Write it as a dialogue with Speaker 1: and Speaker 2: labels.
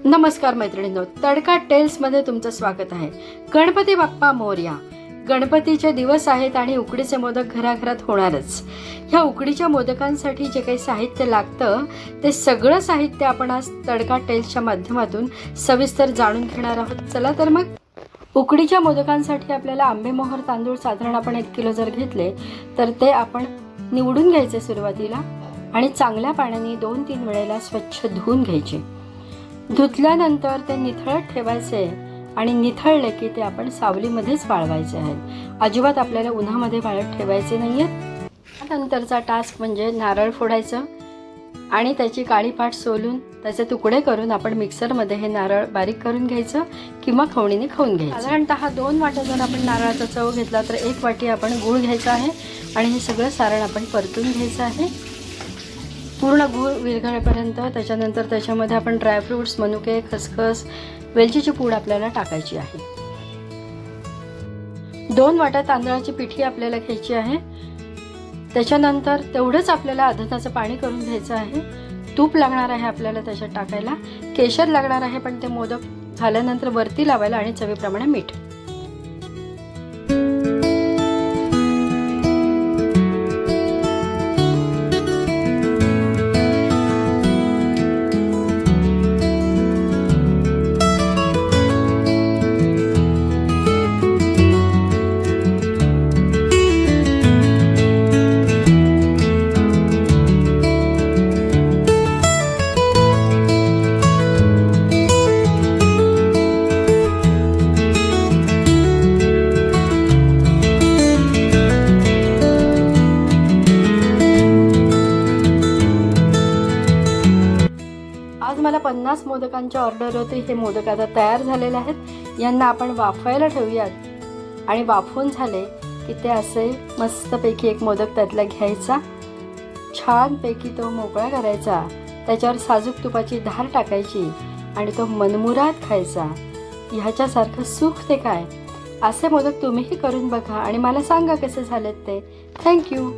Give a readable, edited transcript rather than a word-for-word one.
Speaker 1: नमस्कार मैत्रिणींनो, तडका टेल्समध्ये तुमचं स्वागत आहे. गणपती बाप्पा मोरया. गणपतीचे दिवस आहेत आणि उकडीचे मोदक घराघरात होणारच. ह्या उकडीच्या मोदकांसाठी जे काही साहित्य लागतं ते सगळं साहित्य आपण आज तडका टेल्सच्या माध्यमातून सविस्तर जाणून घेणार आहोत. चला तर मग. उकडीच्या मोदकांसाठी आपल्याला आंबेमोहर तांदूळ साधारण आपण 1 किलो जर घेतले तर ते आपण निवडून घ्यायचे सुरुवातीला आणि चांगल्या पाण्याने 2-3 वेळेला स्वच्छ धुवून घ्यायचे. धुतल्यानंतर ते निथळत ठेवायचे आणि निथळले की ते आपण सावलीमध्येच वाळवायचे आहेत. अजिबात आपल्याला उन्हामध्ये वाळत ठेवायचे नाही आहेत. त्यानंतरचा टास्क म्हणजे नारळ फोडायचं आणि त्याची काळी पाट सोलून त्याचे तुकडे करून आपण मिक्सरमध्ये हे नारळ बारीक करून घ्यायचं किंवा खवणीने खाऊन घ्यायचं. साधारणतः 2 वाट्या जर आपण नारळाचा चव घेतला तर 1 वाटी आपण गूळ घ्यायचा आहे आणि हे सगळं सारण आपण परतून घ्यायचं आहे पूर्ण गूळ विरघळेपर्यंत. त्याच्यानंतर त्याच्यामध्ये आपण ड्रायफ्रूट्स, मनुके, खसखस, वेलचीची पूड आपल्याला टाकायची आहे. 2 वाट्या तांदळाची पिठी आपल्याला घ्यायची आहे. त्याच्यानंतर तेवढंच आपल्याला अर्धा पाणी करून घ्यायचं आहे. तूप लागणार आहे आपल्याला त्याच्यात टाकायला. केशर लागणार आहे, पण ते मोदक झाल्यानंतर वरती लावायला आणि चवीप्रमाणे मीठ. आज मला 50 मोदकांची ऑर्डर होती. हे मोदक आता तयार झालेले आहेत. यांना आपण वाफायला ठेवूयात आणि वाफून झाले की ते असे मस्तपैकी एक मोदक त्यातला घ्यायचा, छानपैकी तो मोकळा करायचा, त्याच्यावर साजूक तुपाची धार टाकायची आणि तो मनमुराद खायचा. ह्याच्यासारखं सुख ते काय. असे मोदक तुम्हीही करून बघा आणि मला सांगा कसे झालेत ते. थँक्यू.